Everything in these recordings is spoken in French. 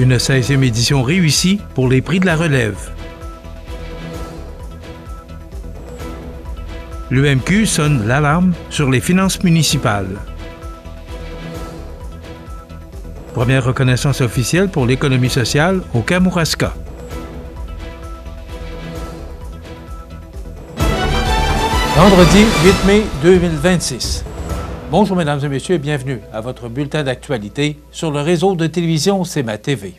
Une 16e édition réussie pour les prix de la relève. L'UMQ sonne l'alarme sur les finances municipales. Première reconnaissance officielle pour l'économie sociale au Kamouraska. Vendredi 8 mai 2026. Bonjour mesdames et messieurs et bienvenue à votre bulletin d'actualité sur le réseau de télévision CMA TV.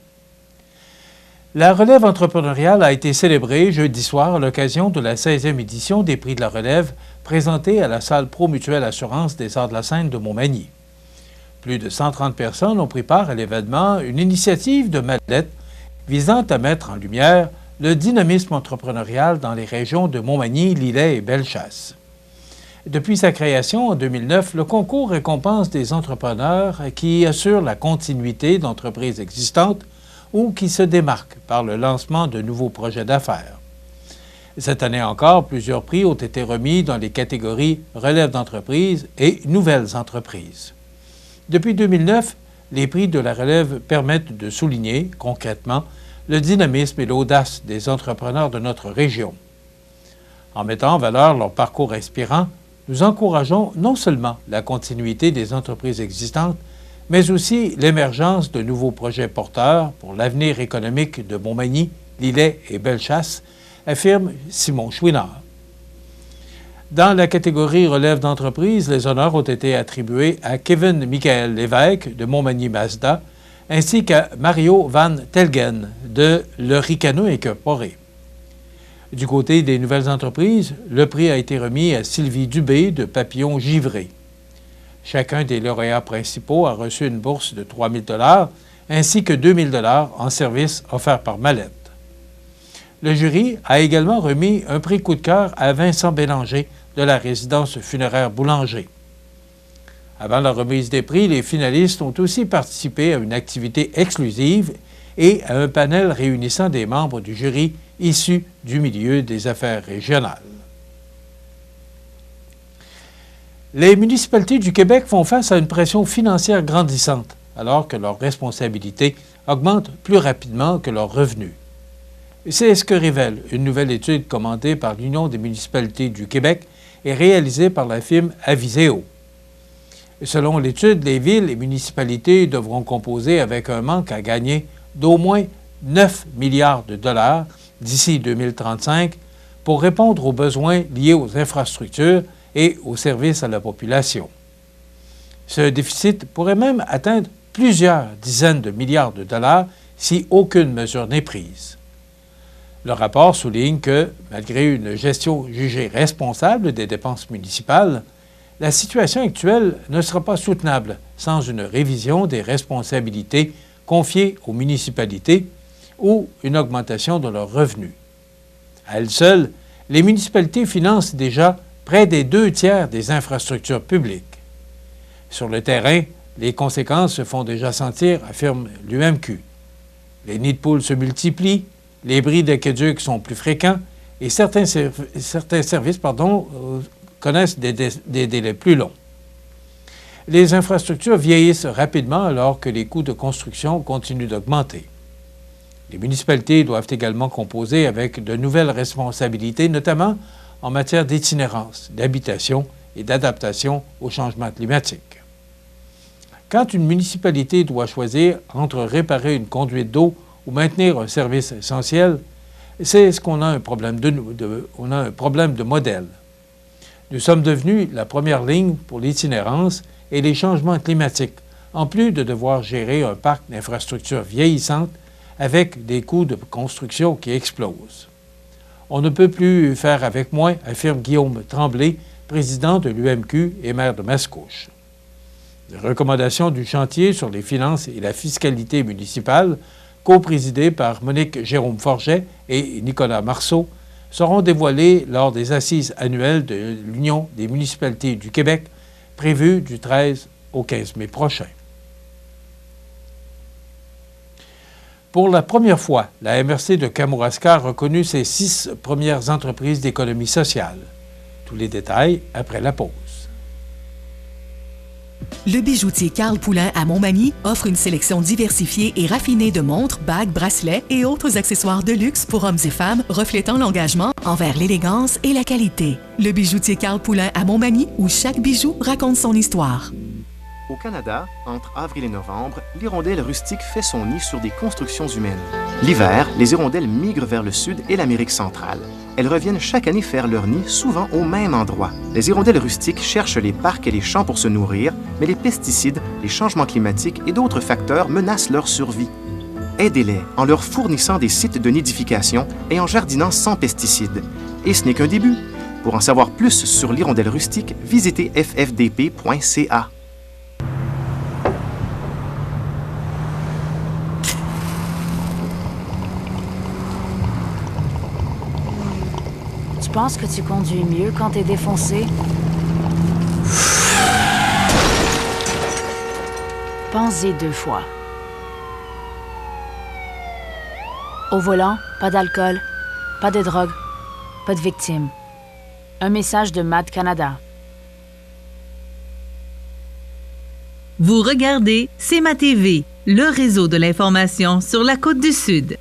La relève entrepreneuriale a été célébrée jeudi soir à l'occasion de la 16e édition des prix de la relève présentée à la salle Promutuelle Assurance des Arts-de-la-Seine de Montmagny. Plus de 130 personnes ont pris part à l'événement, une initiative de Madeleine visant à mettre en lumière le dynamisme entrepreneurial dans les régions de Montmagny, Lillet et Bellechasse. Depuis sa création en 2009, le concours récompense des entrepreneurs qui assurent la continuité d'entreprises existantes ou qui se démarquent par le lancement de nouveaux projets d'affaires. Cette année encore, plusieurs prix ont été remis dans les catégories relève d'entreprise et nouvelles entreprises. Depuis 2009, les prix de la relève permettent de souligner, concrètement, le dynamisme et l'audace des entrepreneurs de notre région. En mettant en valeur leur parcours inspirant, nous encourageons non seulement la continuité des entreprises existantes, mais aussi l'émergence de nouveaux projets porteurs pour l'avenir économique de Montmagny, Lillet et Bellechasse, affirme Simon Chouinard. Dans la catégorie relève d'entreprise, les honneurs ont été attribués à Kevin Michael Lévesque de Montmagny Mazda, ainsi qu'à Mario Van Telgen de Le Ricano Incorporé. Du côté des nouvelles entreprises, le prix a été remis à Sylvie Dubé de Papillon Givré. Chacun des lauréats principaux a reçu une bourse de 3 000 $ ainsi que 2 000 $ en services offerts par Mallette. Le jury a également remis un prix coup de cœur à Vincent Bélanger de la résidence funéraire Boulanger. Avant la remise des prix, les finalistes ont aussi participé à une activité exclusive et à un panel réunissant des membres du jury issus du milieu des affaires régionales. Les municipalités du Québec font face à une pression financière grandissante, alors que leurs responsabilités augmentent plus rapidement que leurs revenus. C'est ce que révèle une nouvelle étude commandée par l'Union des municipalités du Québec et réalisée par la firme Aviseo. Selon l'étude, les villes et municipalités devront composer avec un manque à gagner d'au moins 9 milliards de dollars d'ici 2035 pour répondre aux besoins liés aux infrastructures et aux services à la population. Ce déficit pourrait même atteindre plusieurs dizaines de milliards de dollars si aucune mesure n'est prise. Le rapport souligne que, malgré une gestion jugée responsable des dépenses municipales, la situation actuelle ne sera pas soutenable sans une révision des responsabilités confiées aux municipalités ou une augmentation de leurs revenus. À elles seules, les municipalités financent déjà près des 2/3 des infrastructures publiques. Sur le terrain, les conséquences se font déjà sentir, affirme l'UMQ. Les nids de poules se multiplient, les bris d'aqueduc sont plus fréquents et certains services connaissent des délais plus longs. Les infrastructures vieillissent rapidement alors que les coûts de construction continuent d'augmenter. Les municipalités doivent également composer avec de nouvelles responsabilités, notamment en matière d'itinérance, d'habitation et d'adaptation au changement climatique. Quand une municipalité doit choisir entre réparer une conduite d'eau ou maintenir un service essentiel, c'est ce qu'on a un problème de modèle. Nous sommes devenus la première ligne pour l'itinérance et les changements climatiques, en plus de devoir gérer un parc d'infrastructures vieillissantes avec des coûts de construction qui explosent. On ne peut plus faire avec moins, affirme Guillaume Tremblay, président de l'UMQ et maire de Mascouche. Les recommandations du chantier sur les finances et la fiscalité municipale, coprésidé par Monique Jérôme-Forget et Nicolas Marceau, seront dévoilées lors des assises annuelles de l'Union des municipalités du Québec, prévues du 13 au 15 mai prochain. Pour la première fois, la MRC de Kamouraska a reconnu ses 6 premières entreprises d'économie sociale. Tous les détails après la pause. Le bijoutier Carl Poulain à Montmagny offre une sélection diversifiée et raffinée de montres, bagues, bracelets et autres accessoires de luxe pour hommes et femmes reflétant l'engagement envers l'élégance et la qualité. Le bijoutier Carl Poulain à Montmagny, où chaque bijou raconte son histoire. Au Canada, entre avril et novembre, l'hirondelle rustique fait son nid sur des constructions humaines. L'hiver, les hirondelles migrent vers le sud et l'Amérique centrale. Elles reviennent chaque année faire leur nid, souvent au même endroit. Les hirondelles rustiques cherchent les parcs et les champs pour se nourrir, mais les pesticides, les changements climatiques et d'autres facteurs menacent leur survie. Aidez-les en leur fournissant des sites de nidification et en jardinant sans pesticides. Et ce n'est qu'un début. Pour en savoir plus sur l'hirondelle rustique, visitez ffdp.ca. Je pense que tu conduis mieux quand t'es défoncé. Pense-y 2 fois. Au volant, pas d'alcool, pas de drogue, pas de victimes. Un message de MAD Canada. Vous regardez CEMA TV, le réseau de l'information sur la Côte-du-Sud.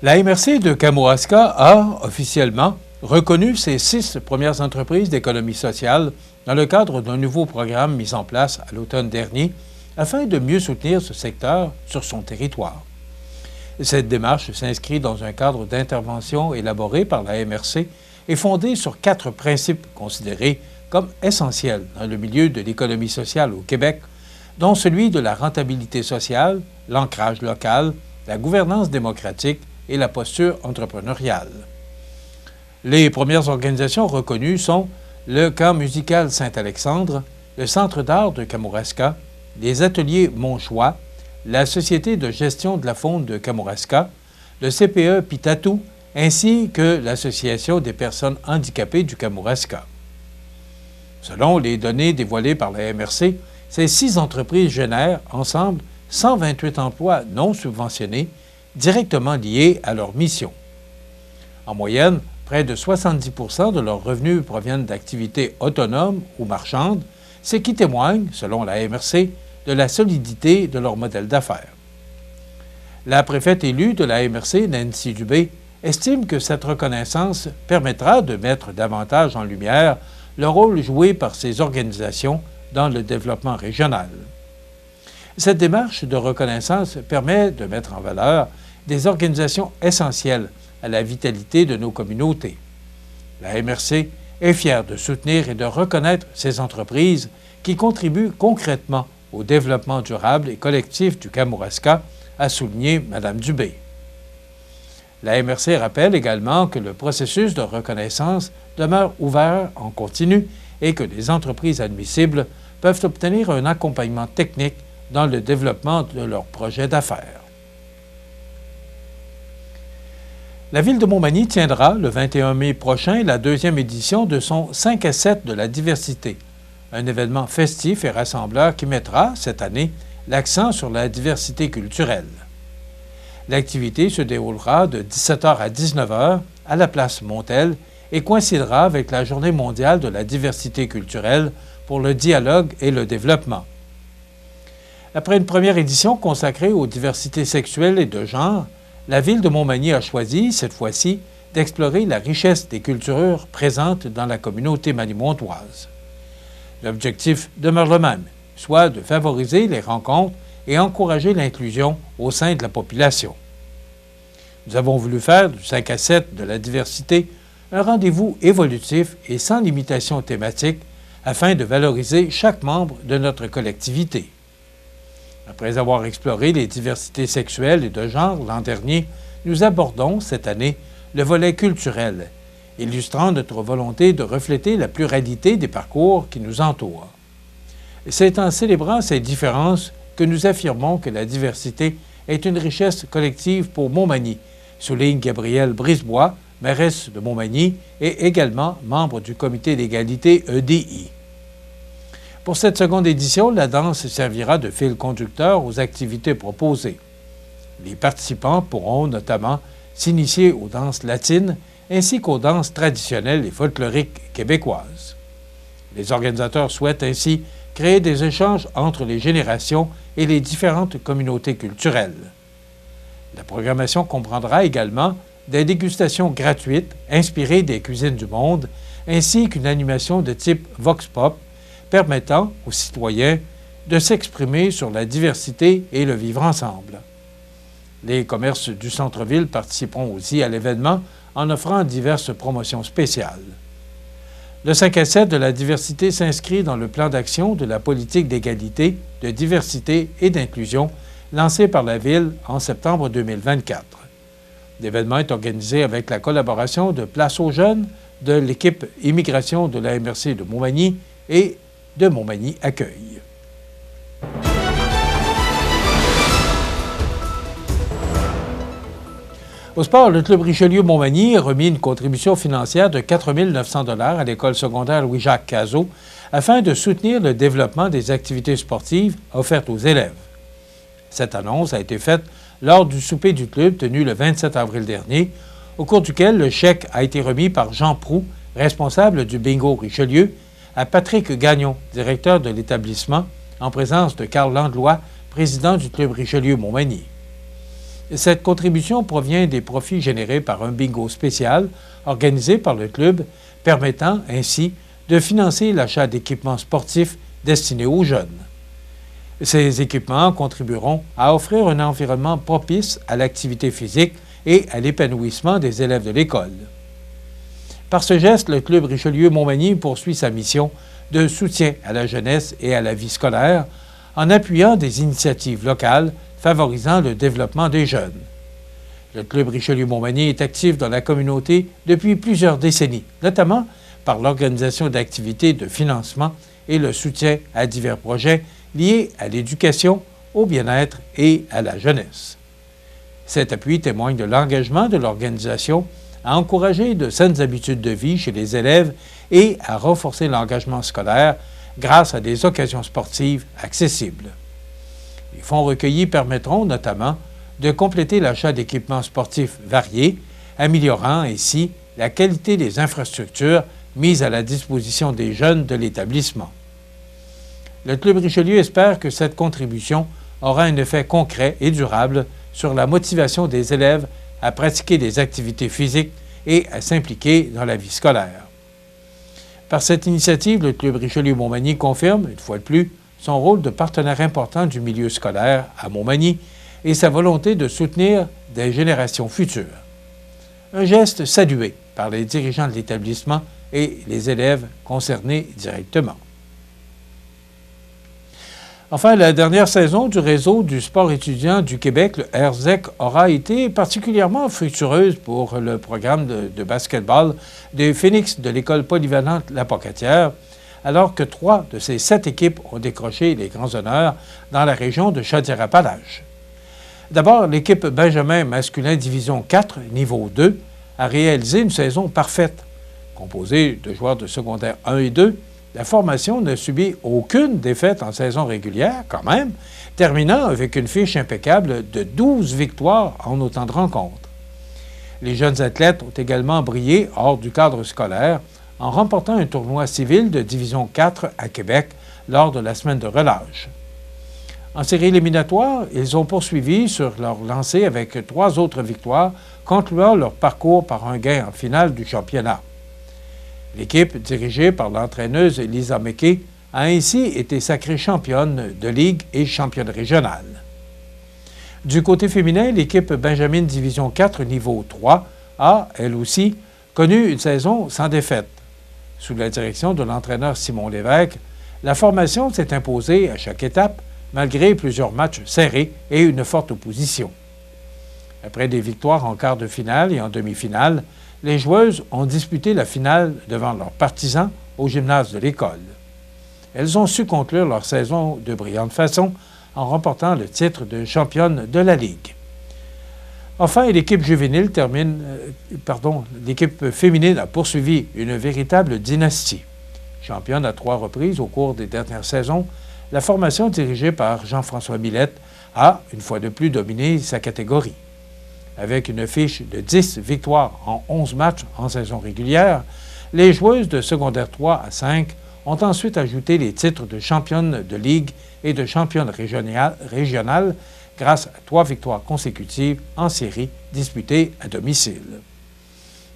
La MRC de Kamouraska a officiellement reconnu ses 6 premières entreprises d'économie sociale dans le cadre d'un nouveau programme mis en place à l'automne dernier afin de mieux soutenir ce secteur sur son territoire. Cette démarche s'inscrit dans un cadre d'intervention élaboré par la MRC et fondée sur 4 principes considérés comme essentiels dans le milieu de l'économie sociale au Québec, dont celui de la rentabilité sociale, l'ancrage local, la gouvernance démocratique et la posture entrepreneuriale. Les premières organisations reconnues sont le Camp musical Saint-Alexandre, le Centre d'art de Kamouraska, les Ateliers Monchois, la Société de gestion de la faune de Kamouraska, le CPE Pitatou, ainsi que l'Association des personnes handicapées du Kamouraska. Selon les données dévoilées par la MRC, ces 6 entreprises génèrent ensemble 128 emplois non subventionnés directement liés à leur mission. En moyenne, près de 70% de leurs revenus proviennent d'activités autonomes ou marchandes, ce qui témoigne, selon la MRC, de la solidité de leur modèle d'affaires. La préfète élue de la MRC, Nancy Dubé, estime que cette reconnaissance permettra de mettre davantage en lumière le rôle joué par ces organisations dans le développement régional. Cette démarche de reconnaissance permet de mettre en valeur des organisations essentielles à la vitalité de nos communautés. La MRC est fière de soutenir et de reconnaître ces entreprises qui contribuent concrètement au développement durable et collectif du Kamouraska, a souligné Mme Dubé. La MRC rappelle également que le processus de reconnaissance demeure ouvert en continu et que les entreprises admissibles peuvent obtenir un accompagnement technique dans le développement de leurs projets d'affaires. La Ville de Montmagny tiendra le 21 mai prochain la 2e édition de son 5 à 7 de la diversité, un événement festif et rassembleur qui mettra, cette année, l'accent sur la diversité culturelle. L'activité se déroulera de 17h à 19h à la place Montel et coïncidera avec la Journée mondiale de la diversité culturelle pour le dialogue et le développement. Après une première édition consacrée aux diversités sexuelles et de genre, la Ville de Montmagny a choisi, cette fois-ci, d'explorer la richesse des cultures présentes dans la communauté manimontoise. L'objectif demeure le même, soit de favoriser les rencontres et encourager l'inclusion au sein de la population. Nous avons voulu faire du 5 à 7 de la diversité un rendez-vous évolutif et sans limitation thématique afin de valoriser chaque membre de notre collectivité. Après avoir exploré les diversités sexuelles et de genre l'an dernier, nous abordons cette année le volet culturel, illustrant notre volonté de refléter la pluralité des parcours qui nous entourent. C'est en célébrant ces différences que nous affirmons que la diversité est une richesse collective pour Montmagny, souligne Gabrielle Brisebois, mairesse de Montmagny et également membre du comité d'égalité EDI. Pour cette seconde édition, la danse servira de fil conducteur aux activités proposées. Les participants pourront notamment s'initier aux danses latines ainsi qu'aux danses traditionnelles et folkloriques québécoises. Les organisateurs souhaitent ainsi créer des échanges entre les générations et les différentes communautés culturelles. La programmation comprendra également des dégustations gratuites inspirées des cuisines du monde, ainsi qu'une animation de type Vox Pop permettant aux citoyens de s'exprimer sur la diversité et le vivre ensemble. Les commerces du centre-ville participeront aussi à l'événement en offrant diverses promotions spéciales. Le 5 à 7 de la diversité s'inscrit dans le plan d'action de la politique d'égalité, de diversité et d'inclusion lancé par la Ville en septembre 2024. L'événement est organisé avec la collaboration de Place aux jeunes, de l'équipe Immigration de la MRC de Montmagny et de Montmagny Accueil. Au sport, le Club Richelieu-Montmagny a remis une contribution financière de 4 900 $ à l'école secondaire Louis-Jacques Cazot afin de soutenir le développement des activités sportives offertes aux élèves. Cette annonce a été faite lors du souper du club tenu le 27 avril dernier, au cours duquel le chèque a été remis par Jean Proulx, responsable du bingo Richelieu, à Patrick Gagnon, directeur de l'établissement, en présence de Carl Landlois, président du Club Richelieu-Montmagny. Cette contribution provient des profits générés par un bingo spécial organisé par le club, permettant ainsi de financer l'achat d'équipements sportifs destinés aux jeunes. Ces équipements contribueront à offrir un environnement propice à l'activité physique et à l'épanouissement des élèves de l'école. Par ce geste, le Club Richelieu-Montmagny poursuit sa mission de soutien à la jeunesse et à la vie scolaire en appuyant des initiatives locales favorisant le développement des jeunes. Le Club Richelieu-Montmagny est actif dans la communauté depuis plusieurs décennies, notamment par l'organisation d'activités de financement et le soutien à divers projets liés à l'éducation, au bien-être et à la jeunesse. Cet appui témoigne de l'engagement de l'organisation à encourager de saines habitudes de vie chez les élèves et à renforcer l'engagement scolaire grâce à des occasions sportives accessibles. Les fonds recueillis permettront notamment de compléter l'achat d'équipements sportifs variés, améliorant ainsi la qualité des infrastructures mises à la disposition des jeunes de l'établissement. Le Club Richelieu espère que cette contribution aura un effet concret et durable sur la motivation des élèves à pratiquer des activités physiques et à s'impliquer dans la vie scolaire. Par cette initiative, le Club Richelieu-Montmagny confirme, une fois de plus, son rôle de partenaire important du milieu scolaire à Montmagny et sa volonté de soutenir des générations futures. Un geste salué par les dirigeants de l'établissement et les élèves concernés directement. Enfin, la dernière saison du réseau du sport étudiant du Québec, le RZEC, aura été particulièrement fructueuse pour le programme de basketball des Phoenix de l'école polyvalente La Pocatière, alors que 3 de ces 7 équipes ont décroché les grands honneurs dans la région de Chaudière-Appalaches. D'abord, l'équipe Benjamin masculin Division 4, niveau 2, a réalisé une saison parfaite. Composée de joueurs de secondaire 1 et 2, la formation n'a subi aucune défaite en saison régulière, quand même, terminant avec une fiche impeccable de 12 victoires en autant de rencontres. Les jeunes athlètes ont également brillé hors du cadre scolaire en remportant un tournoi civil de Division 4 à Québec lors de la semaine de relâche. En série éliminatoire, ils ont poursuivi sur leur lancée avec 3 autres victoires, concluant leur parcours par un gain en finale du championnat. L'équipe, dirigée par l'entraîneuse Lisa McKay, a ainsi été sacrée championne de ligue et championne régionale. Du côté féminin, l'équipe Benjamin Division 4 niveau 3 a, elle aussi, connu une saison sans défaite. Sous la direction de l'entraîneur Simon Lévesque, la formation s'est imposée à chaque étape, malgré plusieurs matchs serrés et une forte opposition. Après des victoires en quart de finale et en demi-finale, les joueuses ont disputé la finale devant leurs partisans au gymnase de l'école. Elles ont su conclure leur saison de brillante façon en remportant le titre de championne de la Ligue. Enfin, l'équipe féminine a poursuivi une véritable dynastie. Championne à 3 reprises au cours des dernières saisons, la formation dirigée par Jean-François Millette a, une fois de plus, dominé sa catégorie. Avec une fiche de 10 victoires en 11 matchs en saison régulière, les joueuses de secondaire 3 à 5 ont ensuite ajouté les titres de championne de ligue et de championne régionale grâce à 3 victoires consécutives en série disputées à domicile.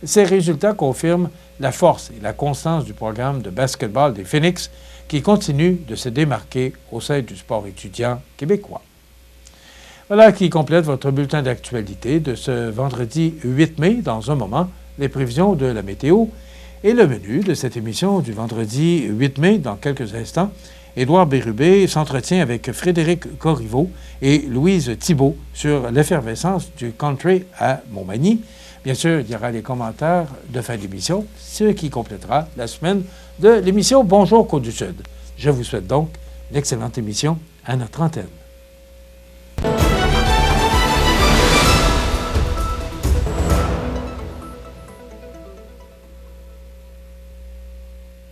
Ces résultats confirment la force et la constance du programme de basketball des Phoenix qui continue de se démarquer au sein du sport étudiant québécois. Voilà qui complète votre bulletin d'actualité de ce vendredi 8 mai. Dans un moment, les prévisions de la météo et le menu de cette émission du vendredi 8 mai. Dans quelques instants, Édouard Bérubé s'entretient avec Frédéric Corriveau et Louise Thibault sur l'effervescence du country à Montmagny. Bien sûr, il y aura les commentaires de fin d'émission, ce qui complétera la semaine de l'émission Bonjour Côte-du-Sud. Je vous souhaite donc une excellente émission à notre antenne.